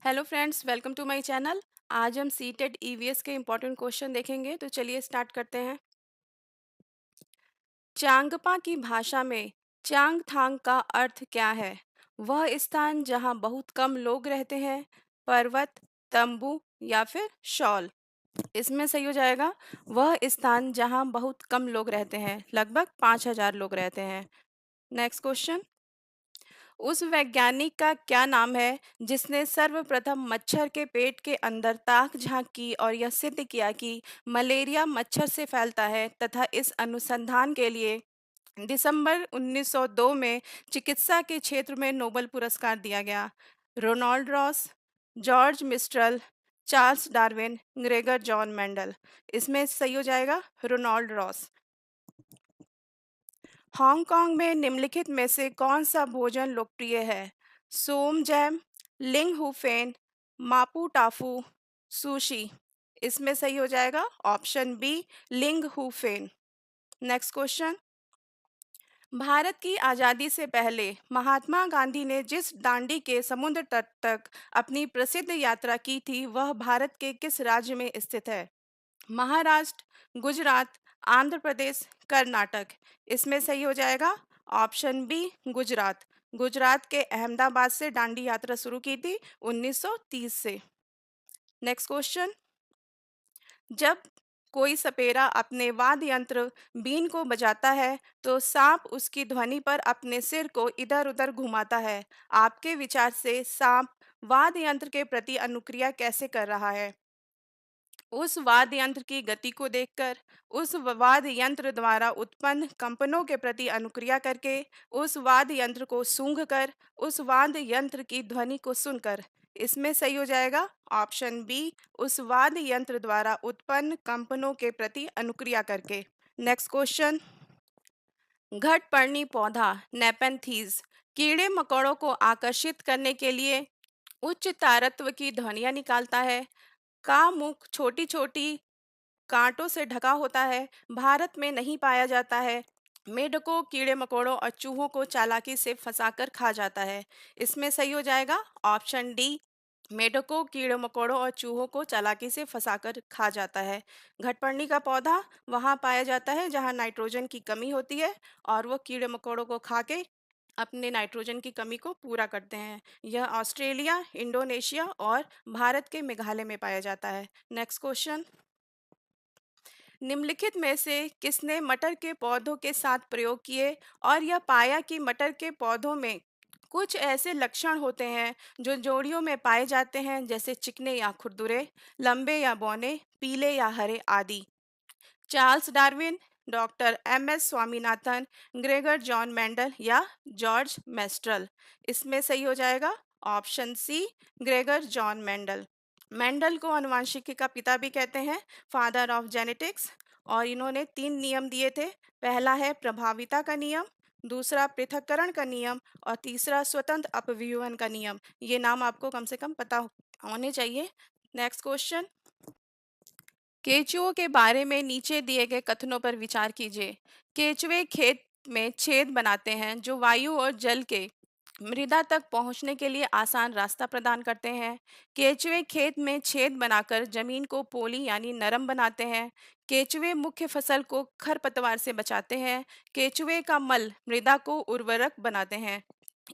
Hello friends, welcome to my channel. आज हम CTET EVS के इम्पोर्टेंट क्वेश्चन देखेंगे, तो चलिए स्टार्ट करते हैं। चांगपा की भाषा में चांगथांग का अर्थ क्या है? वह स्थान जहां बहुत कम लोग रहते हैं, पर्वत, तंबू या फिर शॉल। इसमें सही हो जाएगा वह स्थान जहां बहुत कम लोग रहते हैं, लगभग 5,000 लोग रहते हैं। Next question. उस वैज्ञानिक का क्या नाम है जिसने सर्वप्रथम मच्छर के पेट के अंदर ताक झांकी और यह सिद्ध किया कि मलेरिया मच्छर से फैलता है, तथा इस अनुसंधान के लिए दिसंबर 1902 में चिकित्सा के क्षेत्र में नोबेल पुरस्कार दिया गया? Ronald Ross, George Mistral, Charles Darwin, Gregor John Mendel. इसमें सही हो जाएगा रोनाल्ड रॉस। हांगकांग में निम्नलिखित में से कौन सा भोजन लोकप्रिय है? सोम जैम, लिंग हुफेन, मापू टाफू, सुशी। इसमें सही हो जाएगा ऑप्शन बी, लिंग हुफेन। Next question. भारत की आज़ादी से पहले महात्मा गांधी ने जिस दांडी के समुद्र तट तक अपनी प्रसिद्ध यात्रा की थी, वह भारत के किस राज्य में स्थित है? महाराष्ट्र, गुजरात, आंध्र प्रदेश, कर्नाटक। इसमें सही हो जाएगा ऑप्शन बी, गुजरात। गुजरात के अहमदाबाद से दांडी यात्रा शुरू की थी 1930 से। Next question. जब कोई सपेरा अपने वाद्य यंत्र बीन को बजाता है, तो सांप उसकी ध्वनि पर अपने सिर को इधर उधर घुमाता है। आपके विचार से सांप वाद्य यंत्र के प्रति अनुक्रिया कैसे कर रहा है? उस वाद्य यंत्र की गति को देखकर, उस वाद्य यंत्र द्वारा उत्पन्न कंपनों के प्रति अनुक्रिया करके, उस वाद्य यंत्र को सूंघकर, उस वाद्य यंत्र की ध्वनि को सुनकर। इसमें सही हो जाएगा ऑप्शन बी, उस वाद्य यंत्र द्वारा उत्पन्न कंपनों के प्रति अनुक्रिया करके। Next question. घटपर्णी पौधा नेपेंथीज कीड़े मकोड़ों को आकर्षित करने के लिए उच्च तारत्व की ध्वनियां निकालता है। का मुख छोटी छोटी कांटों से ढका होता है, भारत में नहीं पाया जाता है, मेढकों, कीड़े मकोड़ों और चूहों को चालाकी से फंसाकर खा जाता है। इसमें सही हो जाएगा ऑप्शन डी, मेढकों, कीड़े मकोड़ों और चूहों को चालाकी से फंसाकर खा जाता है। घटपर्णी का पौधा वहां पाया जाता है जहां नाइट्रोजन की कमी होती है, और वो कीड़े मकोड़ों को खा के अपने नाइट्रोजन की कमी को पूरा करते हैं। यह ऑस्ट्रेलिया, इंडोनेशिया और भारत के मेघालय में पाया जाता है। Next question. निम्नलिखित में से किसने मटर के पौधों के साथ प्रयोग किए और यह पाया कि मटर के पौधों में कुछ ऐसे लक्षण होते हैं जो जोड़ियों में पाए जाते हैं, जैसे चिकने या खुरदुरे, लंबे या बौने, पीले या हरे आदि? Charles Darwin, doctor M S Swaminathan, Gregor John Mendel या जॉर्ज मेस्ट्रल। इसमें सही हो जाएगा option C, Gregor John Mendel. Mendel को आनुवंशिकी का पिता भी कहते हैं, फादर ऑफ जेनेटिक्स। और इन्होंने 3 नियम दिए थे। पहला है प्रभाविता का नियम, दूसरा पृथक्करण का नियम, और तीसरा स्वतंत्र अपव्यूहन का नियम। ये नाम आपको कम से कम पता होने चाहिए। Next question. केचुओं के बारे में नीचे दिए गए कथनों पर विचार कीजिए। केचुए खेत में छेद बनाते हैं जो वायु और जल के मृदा तक पहुंचने के लिए आसान रास्ता प्रदान करते हैं। केचुए खेत में छेद बनाकर जमीन को पोली यानी नरम बनाते हैं। केचुए मुख्य फसल को खरपतवार से बचाते हैं। केचुए का मल मृदा को उर्वरक बनाते हैं।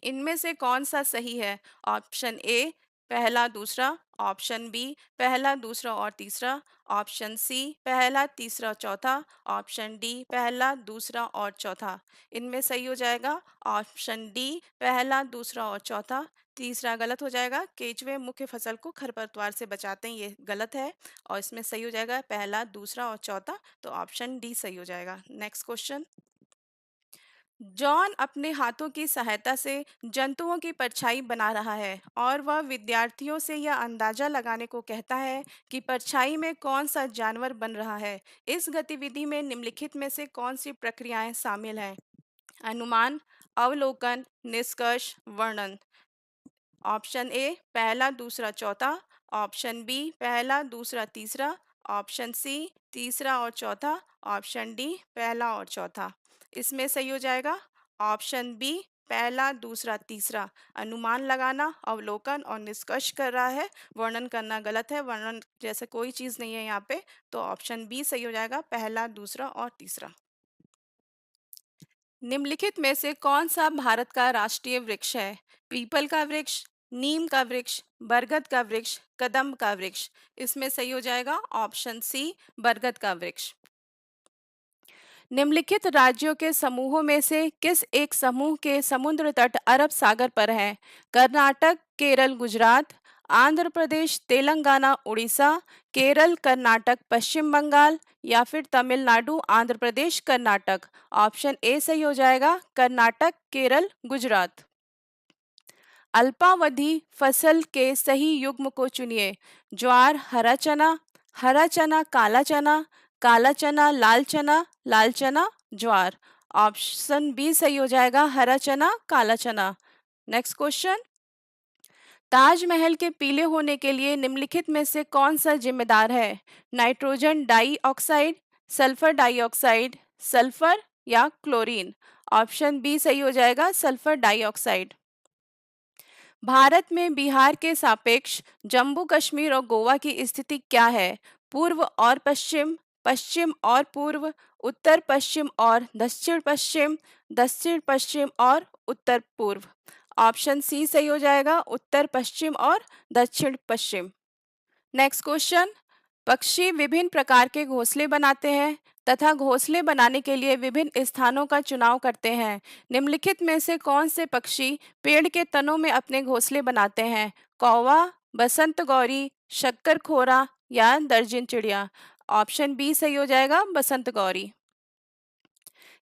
इनमें से कौन सा सही है? ऑप्शन ए पहला दूसरा, ऑप्शन बी पहला दूसरा और तीसरा, ऑप्शन सी पहला तीसरा चौथा, ऑप्शन डी पहला दूसरा और चौथा। इनमें सही हो जाएगा ऑप्शन डी पहला दूसरा और चौथा। तीसरा गलत हो जाएगा, केचुए मुख्य फसल को खरपतवार से बचाते हैं, ये गलत है। और इसमें सही हो जाएगा पहला दूसरा और चौथा, तो ऑप्शन डी सही हो जाएगा। Next question. जॉन अपने हाथों की सहायता से जंतुओं की परछाई बना रहा है और वह विद्यार्थियों से यह अंदाजा लगाने को कहता है कि परछाई में कौन सा जानवर बन रहा है। इस गतिविधि में निम्नलिखित में से कौन सी प्रक्रियाएं शामिल हैं? अनुमान, अवलोकन, निष्कर्ष, वर्णन। ऑप्शन ए पहला दूसरा चौथा, ऑप्शन बी पहला दूसरा तीसरा, ऑप्शन सी तीसरा और चौथा, ऑप्शन डी पहला और चौथा। इसमें सही हो जाएगा ऑप्शन बी पहला, दूसरा, तीसरा। अनुमान लगाना, अवलोकन और निष्कर्ष कर रहा है, वर्णन करना गलत है, वर्णन जैसे कोई चीज़ नहीं है यहाँ पे, तो ऑप्शन बी सही हो जाएगा, पहला, दूसरा और तीसरा। निम्नलिखित में से कौन सा भारत का राष्ट्रीय वृक्ष है? पीपल का वृक्ष, नीम का वृक्ष, बरगद का वृक्ष, कदम्ब का वृक्ष। इसमें सही हो जाएगा ऑप्शन सी, बरगद का वृक्ष। निम्नलिखित राज्यों के समूहों में से किस एक समूह के समुद्र तट अरब सागर पर है? कर्नाटक, केरल, गुजरात, आंध्र प्रदेश, तेलंगाना, उड़ीसा, केरल, कर्नाटक, पश्चिम बंगाल या फिर तमिलनाडु, आंध्र प्रदेश, कर्नाटक। ऑप्शन ए सही हो जाएगा, कर्नाटक, केरल, गुजरात। अल्पावधि फसल के सही युग्म को चुनिए। ज्वार, हरा चना, काला चना, लाल चना, ज्वार। ऑप्शन बी सही हो जाएगा, हरा चना, काला चना। नेक्स्ट क्वेश्चन, ताजमहल के पीले होने के लिए निम्नलिखित में से कौन सा जिम्मेदार है? Nitrogen dioxide, sulphur dioxide, sulphur या क्लोरीन। ऑप्शन बी सही हो जाएगा, सल्फर डाइऑक्साइड। भारत में बिहार के सापेक्ष जम्मू कश्मीर और गोवा की स्थिति क्या है? पूर्व और पश्चिम, पश्चिम और पूर्व, उत्तर पश्चिम और दक्षिण पश्चिम, दक्षिण पश्चिम और उत्तर पूर्व। ऑप्शन सी सही हो जाएगा, उत्तर पश्चिम और दक्षिण पश्चिम। नेक्स्ट क्वेश्चन, पक्षी विभिन्न प्रकार के घोंसले बनाते हैं तथा घोंसले बनाने के लिए विभिन्न स्थानों का चुनाव करते हैं। निम्नलिखित में से कौन से पक्षी पेड़ के तनों में अपने घोंसले बनाते हैं? कौवा, बसंत गौरी, शक्करखोरा या दर्जन चिड़िया। ऑप्शन बी सही हो जाएगा, बसंत गौरी।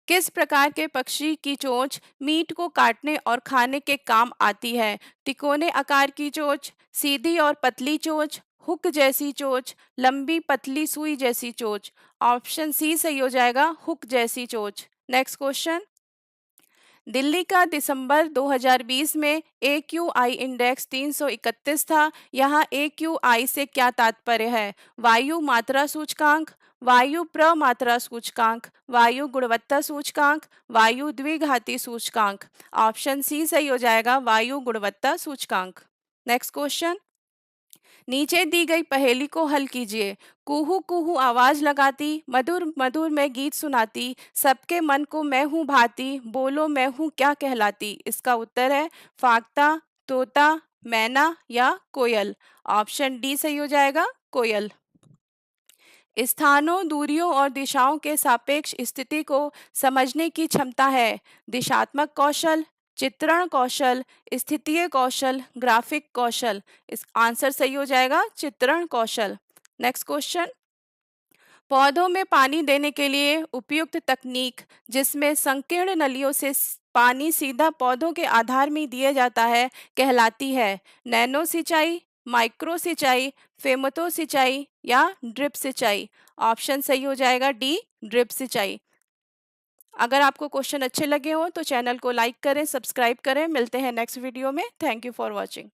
किस प्रकार के पक्षी की चोंच मीट को काटने और खाने के काम आती है? तिकोने आकार की चोंच, सीधी और पतली चोंच, हुक जैसी चोंच, लंबी पतली सुई जैसी चोंच। ऑप्शन सी सही हो जाएगा, हुक जैसी चोंच। नेक्स्ट क्वेश्चन, दिल्ली का दिसंबर 2020 में AQI इंडेक्स 331 था। यहाँ AQI से क्या तात्पर्य है? वायु मात्रा सूचकांक, वायु प्रमात्रा सूचकांक, वायु गुणवत्ता सूचकांक, वायु द्विघाती सूचकांक। ऑप्शन सी सही हो जाएगा, वायु गुणवत्ता सूचकांक। नेक्स्ट क्वेश्चन, नीचे दी गई पहेली को हल कीजिए। कुहू कुहू आवाज लगाती, मधुर मधुर में गीत सुनाती, सबके मन को मैं हूँ भाती, बोलो मैं हूँ क्या कहलाती। इसका उत्तर है फाख्ता, तोता, मैना या कोयल। ऑप्शन डी सही हो जाएगा, कोयल। स्थानों, दूरियों और दिशाओं के सापेक्ष स्थिति को समझने की क्षमता है। दिशात्मक कौशल, चित्रण कौशल, स्थितीय कौशल, ग्राफिक कौशल। इस आंसर सही हो जाएगा, चित्रण कौशल। नेक्स्ट क्वेश्चन, पौधों में पानी देने के लिए उपयुक्त तकनीक जिसमें संकीर्ण नलियों से पानी सीधा पौधों के आधार में दिया जाता है कहलाती है? नैनो सिंचाई, माइक्रो सिंचाई, फेमतो सिंचाई या ड्रिप सिंचाई। ऑप्शन सही हो जाएगा डी, ड्रिप सिंचाई। अगर आपको क्वेश्चन अच्छे लगे हो तो चैनल को लाइक करें, सब्सक्राइब करें। मिलते हैं नेक्स्ट वीडियो में। Thank you for watching.